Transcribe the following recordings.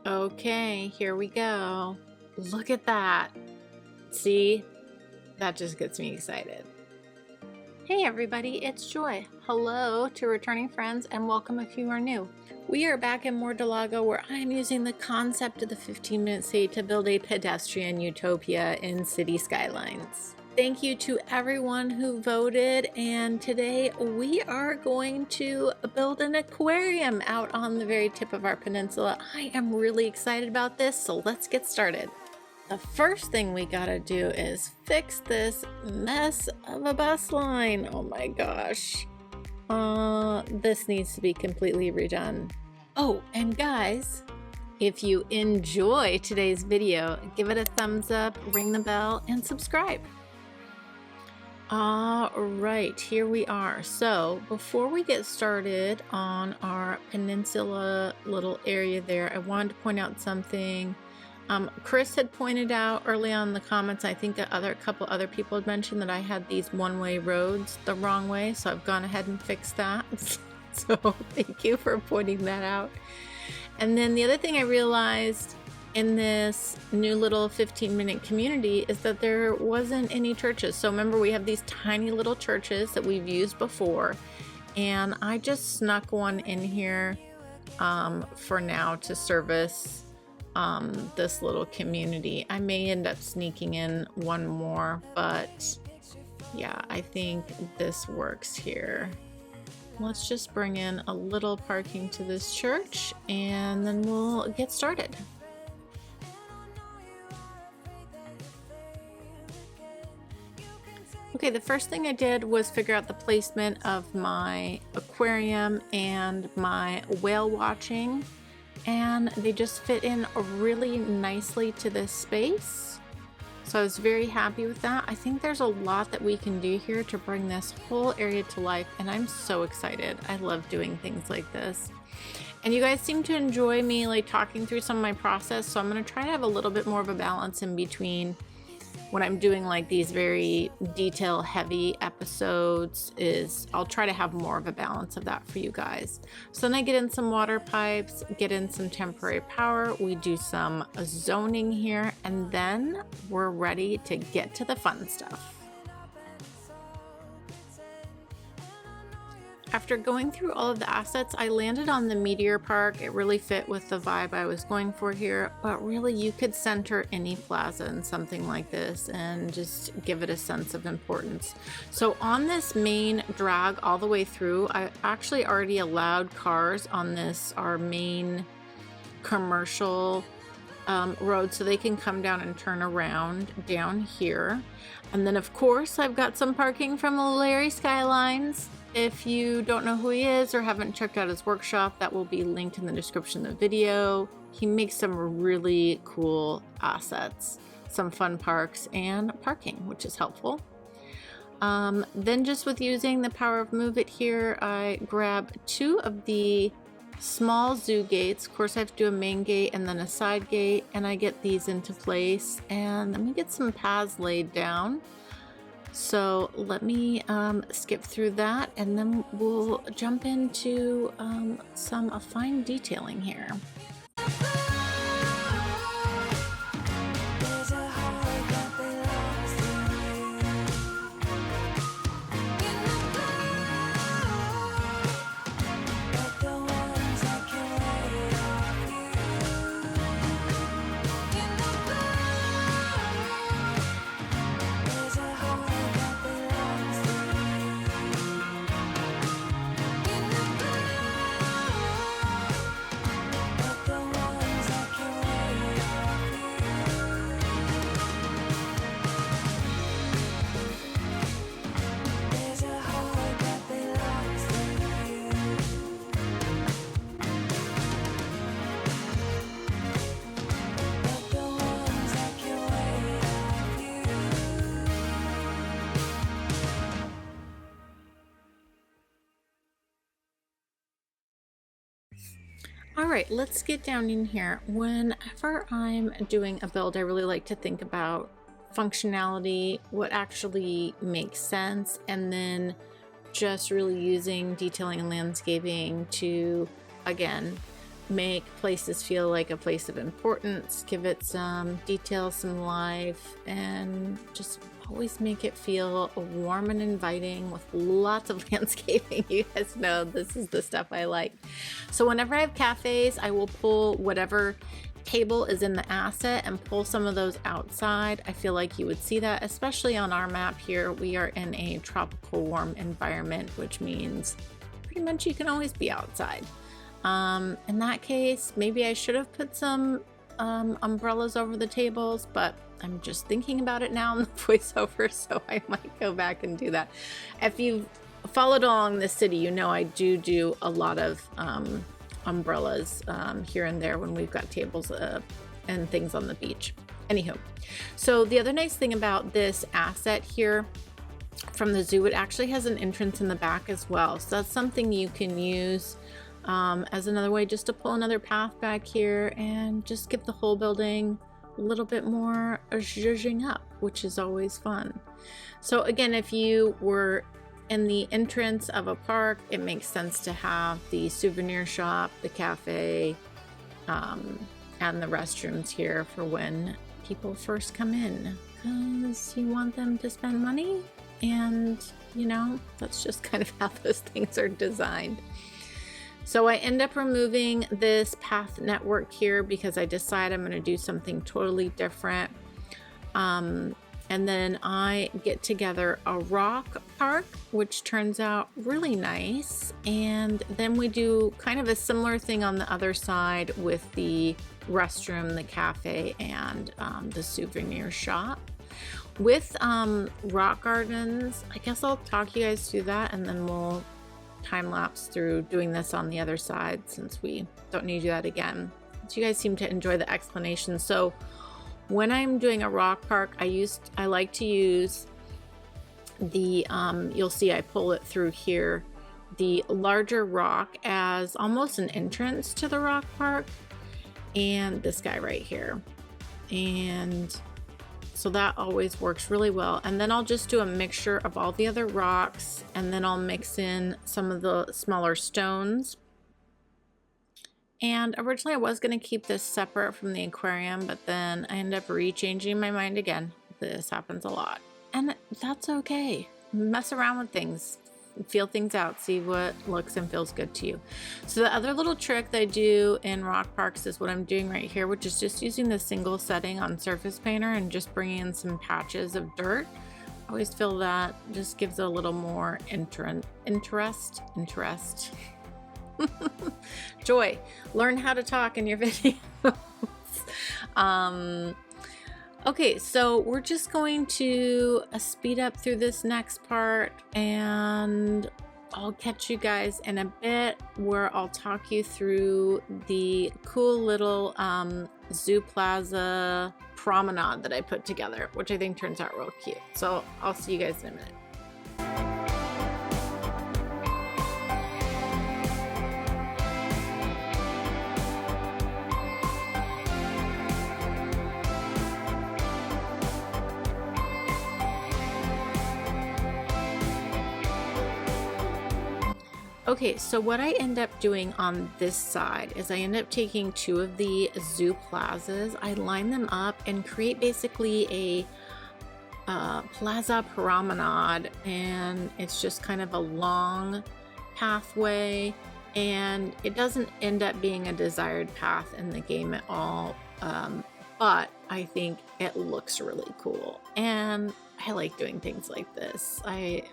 Okay, here we go. Look at that. See, that just gets me excited. Hey everybody, it's Joy. Hello to returning friends and welcome if you are new. We are back in Mordalgo where I am using the concept of the 15-minute stay to build a pedestrian utopia in Cities Skylines. Thank you to everyone who voted, and today we are going to build an aquarium out on the very tip of our peninsula. I am really excited about this, so let's get started. The first thing we gotta do is fix this mess of a bus line. Oh my gosh. This needs to be completely redone. Oh, and guys, if you enjoy today's video, give it a thumbs up, ring the bell, and subscribe. All right, here we are. So before we get started on our peninsula little area there, I wanted to point out something. Chris had pointed out early on in the comments, I think a couple other people had mentioned that I had these one-way roads the wrong way, so I've gone ahead and fixed that. So thank you for pointing that out. And then the other thing I realized in this new little 15-minute community is that there wasn't any churches. So remember, we have these tiny little churches that we've used before, and I just snuck one in here for now to service this little community. I may end up sneaking in one more, but yeah, I think this works here. Let's just bring in a little parking to this church and then we'll get started. Okay, the first thing I did was figure out the placement of my aquarium and my whale watching, and they just fit in really nicely to this space. So I was very happy with that. I think there's a lot that we can do here to bring this whole area to life, and I'm so excited. I love doing things like this. And you guys seem to enjoy me like talking through some of my process, so I'm going to try to have a little bit more of a balance in between when I'm doing like these very detail heavy episodes. I'll try to have more of a balance of that for you guys. So then I get in some water pipes, get in some temporary power, we do some zoning here, and then we're ready to get to the fun stuff. After going through all of the assets, I landed on the Meteor Park. It really fit with the vibe I was going for here, but really you could center any plaza in something like this and just give it a sense of importance. So on this main drag all the way through, I actually already allowed cars on this, our main commercial road, so they can come down and turn around down here. And then of course I've got some parking from Cities Skylines. If you don't know who he is or haven't checked out his workshop, that will be linked in the description of the video. He makes some really cool assets, some fun parks and parking, which is helpful. Then just with using the power of Move It here, I grab two of the small zoo gates. Of course I have to do a main gate and then a side gate, and I get these into place, and let me get some paths laid down. So let me skip through that, and then we'll jump into some fine detailing here. All right, let's get down in here. Whenever I'm doing a build, I really like to think about functionality, what actually makes sense, and then just really using detailing and landscaping to, again, make places feel like a place of importance, give it some detail, some life, and just always make it feel warm and inviting with lots of landscaping. You guys know this is the stuff I like. So whenever I have cafes, I will pull whatever table is in the asset and pull some of those outside. I feel like you would see that, especially on our map here. We are in a tropical warm environment, which means pretty much you can always be outside. In that case, maybe I should have put some umbrellas over the tables, but I'm just thinking about it now in the voiceover, so I might go back and do that. If you've followed along this city, you know I do a lot of umbrellas here and there when we've got tables and things on the beach. Anywho, so the other nice thing about this asset here from the zoo, it actually has an entrance in the back as well. So that's something you can use as another way just to pull another path back here and just give the whole building a little bit more zhuzhing up, which is always fun. So again, if you were in the entrance of a park, it makes sense to have the souvenir shop, the cafe, and the restrooms here for when people first come in, because you want them to spend money, and you know, that's just kind of how those things are designed. So I end up removing this path network here because I decide I'm going to do something totally different. And then I get together a rock park, which turns out really nice. And then we do kind of a similar thing on the other side with the restroom, the cafe, and the souvenir shop. With rock gardens, I guess I'll talk you guys through that, and then we'll time lapse through doing this on the other side since we don't need to do that again. So you guys seem to enjoy the explanation. So when I'm doing a rock park, I like to use the you'll see I pull it through here, the larger rock as almost an entrance to the rock park, and this guy right here. And so that always works really well. And then I'll just do a mixture of all the other rocks, and then I'll mix in some of the smaller stones. And originally I was going to keep this separate from the aquarium, but then I ended up rechanging my mind again. This happens a lot, and that's okay. Mess around with things, feel things out, see what looks and feels good to you. So the other little trick that I do in rock parks is what I'm doing right here, which is just using the single setting on Surface Painter and just bringing in some patches of dirt. I always feel that just gives a little more interest. Joy, learn how to talk in your videos. Okay, so we're just going to speed up through this next part, and I'll catch you guys in a bit where I'll talk you through the cool little Zoo Plaza promenade that I put together, which I think turns out real cute. So I'll see you guys in a minute. Okay, so what I end up doing on this side is I end up taking two of the zoo plazas, I line them up and create basically a plaza promenade, and it's just kind of a long pathway, and it doesn't end up being a desired path in the game at all, but I think it looks really cool, and I like doing things like this. I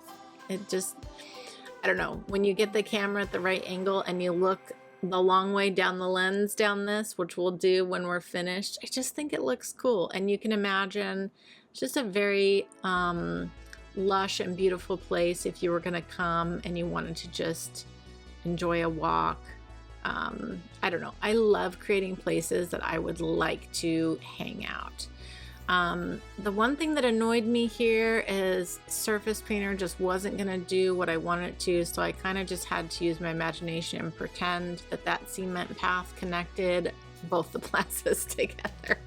don't know, when you get the camera at the right angle and you look the long way down the lens down this, which we'll do when we're finished, I just think it looks cool. And you can imagine it's just a very lush and beautiful place if you were going to come and you wanted to just enjoy a walk. I don't know, I love creating places that I would like to hang out. The one thing that annoyed me here is Surface Painter just wasn't going to do what I wanted it to, so I kind of just had to use my imagination and pretend that that cement path connected both the plazas together.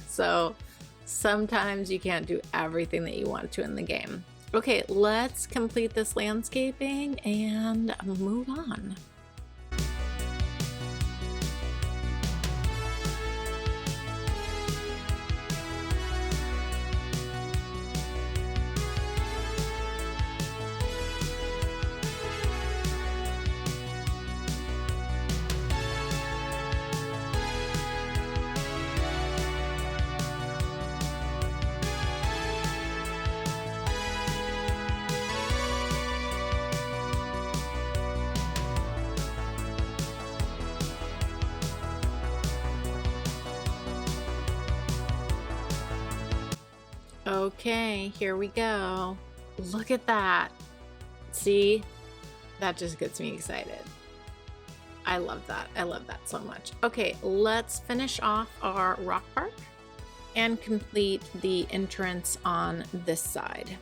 So sometimes you can't do everything that you want to in the game. Okay, let's complete this landscaping and move on. Okay, here we go. Look at that. See? That just gets me excited. I love that. I love that so much. Okay, let's finish off our rock park and complete the entrance on this side.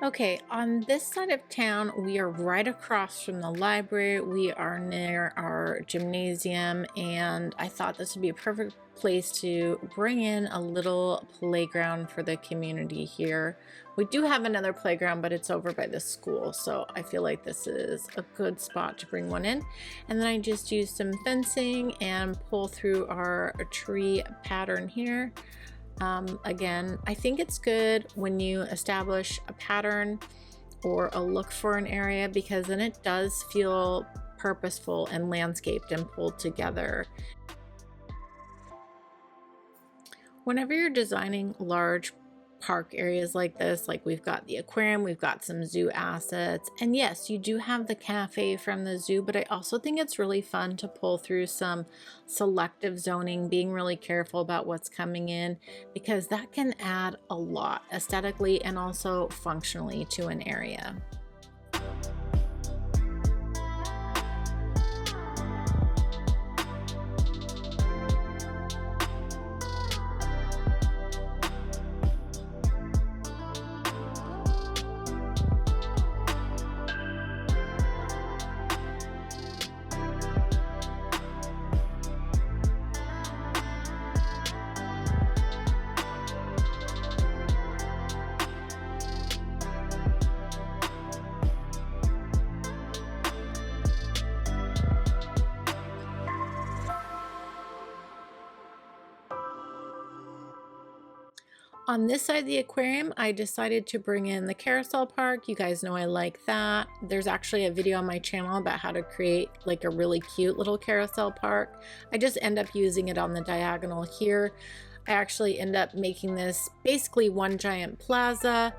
Okay, on this side of town, we are right across from the library. We are near our gymnasium, and I thought this would be a perfect place to bring in a little playground for the community here. We do have another playground, but it's over by the school, so I feel like this is a good spot to bring one in. And then I just use some fencing and pull through our tree pattern here. Again, I think it's good when you establish a pattern or a look for an area, because then it does feel purposeful and landscaped and pulled together. Whenever you're designing large park areas like this, like we've got the aquarium, we've got some zoo assets, and yes, you do have the cafe from the zoo, but I also think it's really fun to pull through some selective zoning, being really careful about what's coming in, because that can add a lot aesthetically and also functionally to an area. On this side of the aquarium, I decided to bring in the carousel park. You guys know I like that. There's actually a video on my channel about how to create like a really cute little carousel park. I just end up using it on the diagonal here. I actually end up making this basically one giant plaza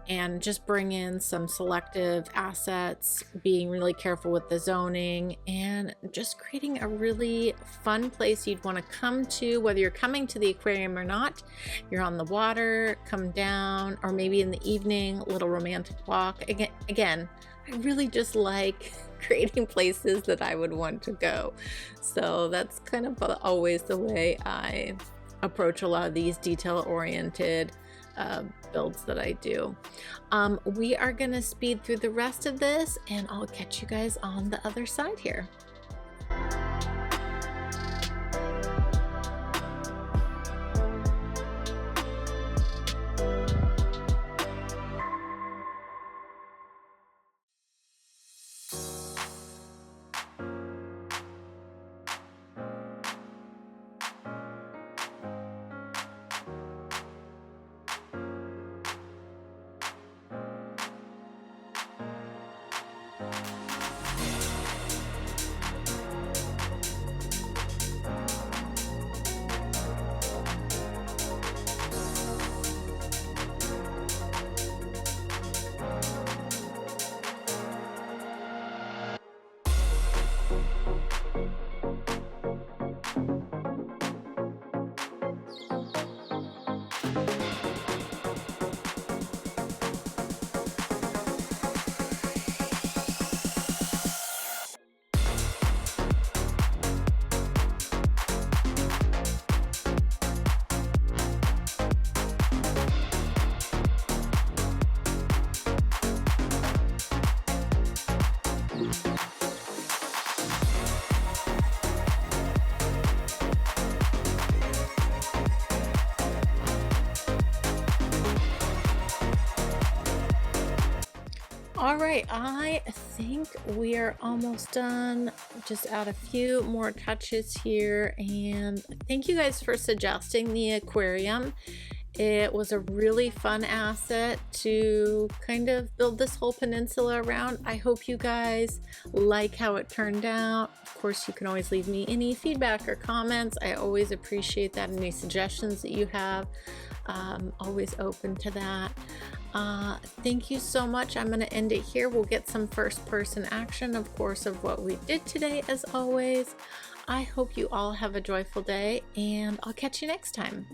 and just bring in some selective assets, being really careful with the zoning, and just creating a really fun place you'd want to come to, whether you're coming to the aquarium or not. You're on the water, come down, or maybe in the evening, a little romantic walk. Again, I really just like creating places that I would want to go. So that's kind of always the way I approach a lot of these detail-oriented builds that I do. We are gonna speed through the rest of this, and I'll catch you guys on the other side here. All right, I think we are almost done. Just add a few more touches here. And thank you guys for suggesting the aquarium. It was a really fun asset to kind of build this whole peninsula around. I hope you guys like how it turned out. Of course, you can always leave me any feedback or comments. I always appreciate that. Any suggestions that you have, always open to that. Thank you so much. I'm going to end it here. We'll get some first person action, of course, of what we did today, as always. I hope you all have a joyful day, and I'll catch you next time.